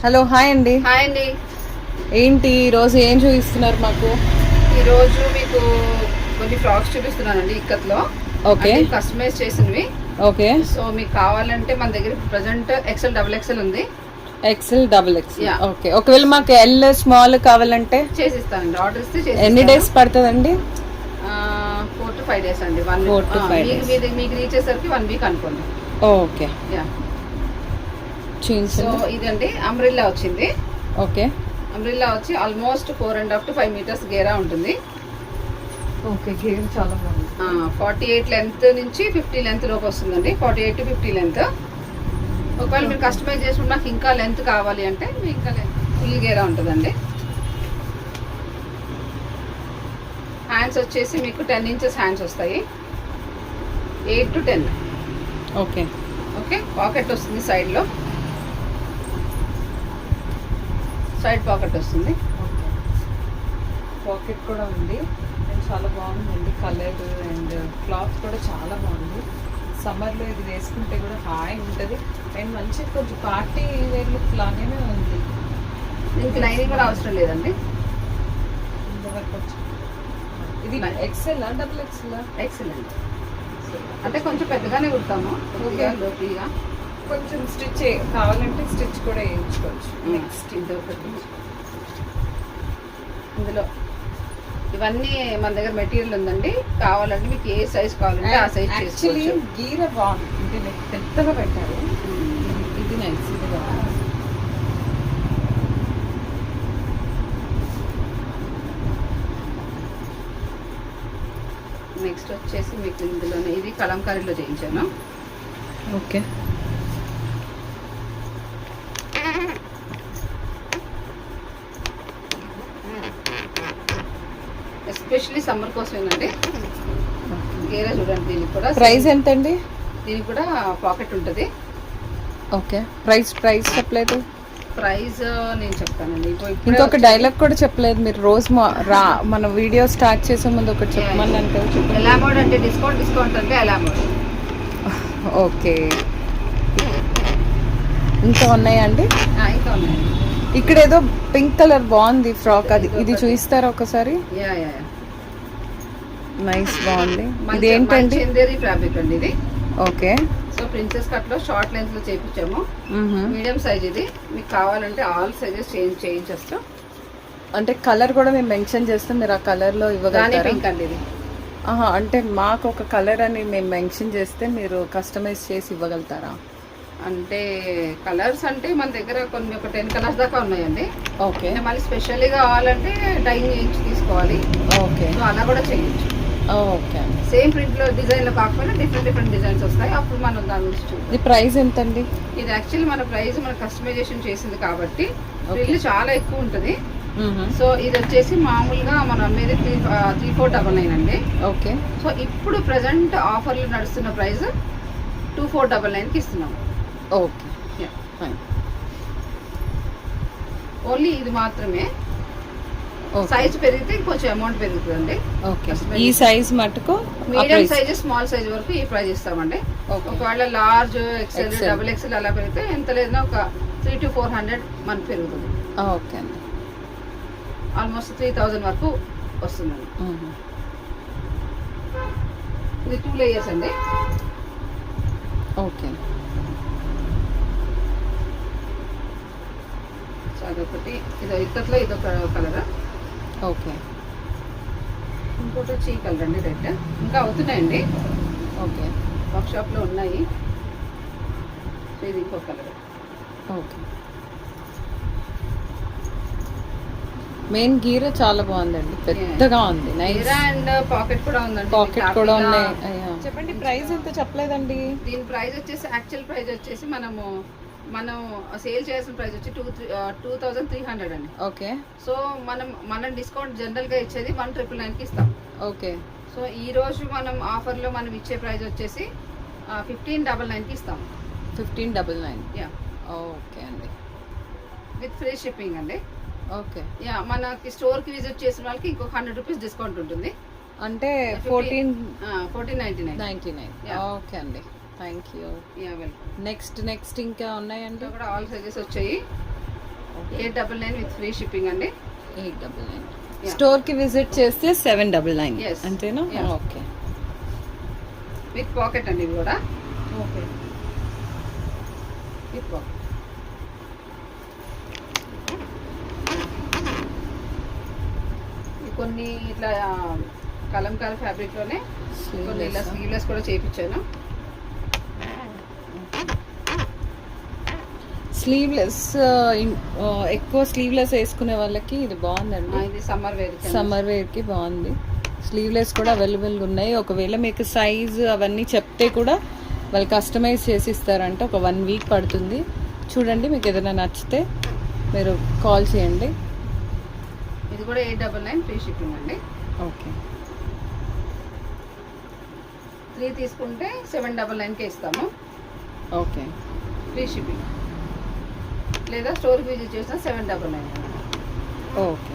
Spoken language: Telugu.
హలో హాయ్ అండి. హాయ్ అండి. ఏంటి ఈరోజు ఏం చూపిస్తున్నారు మాకు? ఈరోజు మీకు కొన్ని ఫ్రాక్స్ చూపిస్తున్నానండి ఇక్కత్లో. ఓకే, కస్టమైజ్ చేసినవి. ఓకే. సో మీకు కావాలంటే మన దగ్గర ప్రజెంట్ XL XXL ఉంది. XL XXL. ఓకే, ఒకవేళ మాకు ఎల్ స్మాల్ కావాలంటే చేసిస్తానండి. ఆర్డర్ ఇస్తే ఎన్ని డేస్ పడుతుందండి? 4 to 5 days అండి. 4 to 5 days. మీకు రీచ్ అయ్యేసరికి 1 week అనుకోండి. ఓకే. సో ఇదండి అంబ్రిల్లా వచ్చింది. ఓకే, అంబ్రిల్లా వచ్చి ఆల్మోస్ట్ 4.5 to 5 meters గేరా ఉంటుంది. ఓకే, గేమ్ చాలా బాగుంది. 48 లెంత్ నుంచి 50 లెంత్ లోపు వస్తుందండి. 48 to 50 లెంత్. ఒకవేళ మీరు కస్టమైజ్ చేసుకుంటే నాకు ఇంకా లెంత్ కావాలి అంటే మీకు ఇంకా ఫుల్ గేరా ఉంటుందండి. హ్యాండ్స్ వచ్చేసి మీకు 10 inches హ్యాండ్స్ వస్తాయి. 8 to 10. Okay, okay. పాకెట్ వస్తుంది సైడ్లో. సైడ్ పాకెట్ వస్తుంది. పాకెట్ కూడా ఉంది అండ్ చాలా బాగుందండి. కలర్ అండ్ క్లాత్ కూడా చాలా బాగుంది. సమ్మర్లో ఇది వేసుకుంటే కూడా హాయ్ ఉంటుంది అండ్ మంచి కొంచెం పార్టీ వేర్ లుక్ లాగానే ఉంది. దీనికి లైనింగ్ కూడా అవసరం లేదండి. ఇది XL XXL? XL అండి. అంటే కొంచెం పెద్దగానే కుడతాము. లోపలిగా కొంచెం స్టిచ్ కావాలంటే స్టిచ్ కూడా వేయించుకోవచ్చు. నెక్స్ట్ ఇదొకటి. ఇందులో ఇవన్నీ మన దగ్గర మెటీరియల్ ఉందండి. కావాలంటే మీకు ఏ సైజ్ కావాలంటే ఆ సైజ్ చేసుకోవచ్చు. గీర బాగుంది, అంటే పెద్దగా పెట్టారు. ఇది నైస్, ఇది బాగుంది. నెక్స్ట్ వచ్చేసి మీకు ఇందులోనే ఇది కలంకారీలో చేయించాను. ఓకే, ఎస్పెషల్లీ సమ్మర్ కోసమేనండి. గేరా చూడండి. దీనికి కూడా ప్రైస్ ఎంత అండి? దీనికి కూడా పాకెట్ ఉంటుంది. ఓకే, ప్రైస్ చెప్పలేదు. ప్రైస్ నేను చెప్తానండి. ఇంకొక డైలాగ్ కూడా చెప్పలేదు మీరు. రోజు మన వీడియో స్టార్ట్ చేసే ముందు ఒకటి చెప్పమని అంటే ఎలామోడ్ అంటే డిస్కౌంట్ అంటే ఎలామోడ్. ఓకే, ఇంకా ఉన్నాయా అండి? ఇంకా ఉన్నాయండి. ఇక్కడ ఏదో పింక్ కలర్ బాగుంది ఫ్రాక్, అది ఇది చూపిస్తారా ఒకసారి? నైస్, బాగుంది. ఇది ఏంటండి? చందేరి ఫ్యాబ్రిక్ అండి ఇది. ఓకే. సో ప్రిన్సెస్ కట్ లో షార్ట్ లెంత్ లో చేయించాము. మీడియం సైజ్ ఇది. మీకు కావాలంటే ఆల్ సైజెస్ చేయించేస్తాం. అంటే కలర్ కూడా మేము మెన్షన్ చేస్తాం, మీరు ఆ కలర్ లో ఇవ్వగలరా? పింక్ అండి ఇది. అంటే మాకు ఒక కలర్ అని మేము మెన్షన్ చేస్తే మీరు కస్టమైజ్ చేసి ఇవ్వగలుగుతారా? అంటే కలర్స్ అంటే మన దగ్గర కొన్ని ఒక 10 కలర్స్ దాకా ఉన్నాయండి. ఓకే. మళ్ళీ స్పెషల్లీ కావాలంటే డైయింగ్ చేయించి తీసుకోవాలి. ఓకే, సో అలా కూడా చేయొచ్చు. ఓకే. సేమ్ ప్రింట్ లో డిజైన్ లో కాకపోయినా డిఫరెంట్ డిజైన్స్ వస్తాయి. అప్పుడు మనం దాని నుంచి చూద్దాం. ఇది ప్రైస్ ఎంత అండి? ఇది యాక్చువల్లీ మన ప్రైస్ మన కస్టమైజేషన్ చేసింది కాబట్టి బిల్ చాలా ఎక్కువ ఉంటుంది. సో ఇది వచ్చేసి మామూలుగా మనం అమ్మేది 3499 అండి. ఓకే. సో ఇప్పుడు ప్రజెంట్ ఆఫర్లు నడుస్తున్న ప్రైస్ 2499కి ఇస్తున్నాం. ఓకే, ఓన్లీ ఇది మాత్రమే. సైజ్ పెరిగితే కొంచెం అమౌంట్ పెరుగుతుందండి. ఓకే, ఈ సైజ్ మటుకు మీడియం సైజ్ స్మాల్ సైజ్ వరకు ఈ ప్రైస్ ఇస్తామండి. ఒకవేళ లార్జ్ XL XXL అలా పెరిగితే ఎంత లేదన్నా ఒక 300 to 400 మనకు పెరుగుతుంది. ఓకే అండి. ఆల్మోస్ట్ 3000 వరకు వస్తుందండి. ఇది 2 layers అండి. ఓకే. సో అదొకటి. ఇక్కట్లో ఇదొక కలర్. ఓకే. ఇంకోటి వచ్చి ఈ కలర్ అండి, రెడ్. ఇంకా అవుతున్నాయండి. ఓకే, వర్క్ షాప్ లో ఉన్నాయి. సో ఇది ఇంకో కలర్. ఓకే. మెయిన్ గీర చాలా బాగుందండి, పెద్దగా ఉంది. నైస్. అండ్ పాకెట్ కూడా ఉందండి. పాకెట్ కూడా ఉన్నాయి. చెప్పండి, ప్రైస్ ఎంత చెప్పలేదండి? దీని ప్రైస్ వచ్చేసి యాక్చువల్ ప్రైస్ వచ్చేసి మనం సేల్ చేయాల్సిన ప్రైస్ వచ్చి 2300 అండి. ఓకే. సో మనం డిస్కౌంట్ జనరల్ గా ఇచ్చేది 1999కి ఇస్తాం. ఓకే. సో ఈ రోజు మనం ఆఫర్ లో మనం ఇచ్చే ప్రైస్ వచ్చేసి 1599కి ఇస్తాం. 1599. ఓకే అండి. విత్ ఫ్రీ షిప్పింగ్ అండి. ఓకే. మనకి స్టోర్ కి విజిట్ చేసిన వాళ్ళకి ఇంకొక 100 రూపీస్ డిస్కౌంట్ ఉంటుంది. అంటే 1499. ఓకే అండి, థ్యాంక్ యూ. వెల్కమ్. నెక్స్ట్ ఇంకా ఉన్నాయండి. కూడా ఆల్ సైజెస్ వచ్చాయి. 899 విత్ ఫ్రీ షిప్పింగ్ అండి. 899. Yeah. స్టోర్ కి విజిట్ చేస్తే 799. Yes. అంతేనా? Yeah. ఓకే విత్ పాకెట్ అండి ఇది కూడా. ఓకే. With pocket. కొన్ని ఇట్లా కలంకారీ ఫ్యాబ్రిక్ లోనే కొన్ని ఇలా స్లీవ్లెస్ కూడా చేయించాను. స్లీవ్లెస్ ఎక్కువ స్లీవ్లెస్ వేసుకునే వాళ్ళకి ఇది బాగుందండి. ఇది సమ్మర్ వేర్. సమ్మర్ వేర్ కి బాగుంది. స్లీవ్లెస్ కూడా అవైలబుల్గా ఉన్నాయి. ఒకవేళ మీకు సైజ్ అవన్నీ చెప్తే కూడా వాళ్ళు కస్టమైజ్ చేసి ఇస్తారంటే ఒక 1 వీక్ పడుతుంది. చూడండి, మీకు ఏదైనా నచ్చితే మీరు కాల్ చేయండి. ఇది కూడా 899 ఫ్రీ షిప్పింగ్ అండి. ఓకే. 3 తీసుకుంటే 799కే ఇస్తాము. ఓకే. Free shipping. లేదా స్టోర్కి విజిట్ చేసినా 799. ఓకే.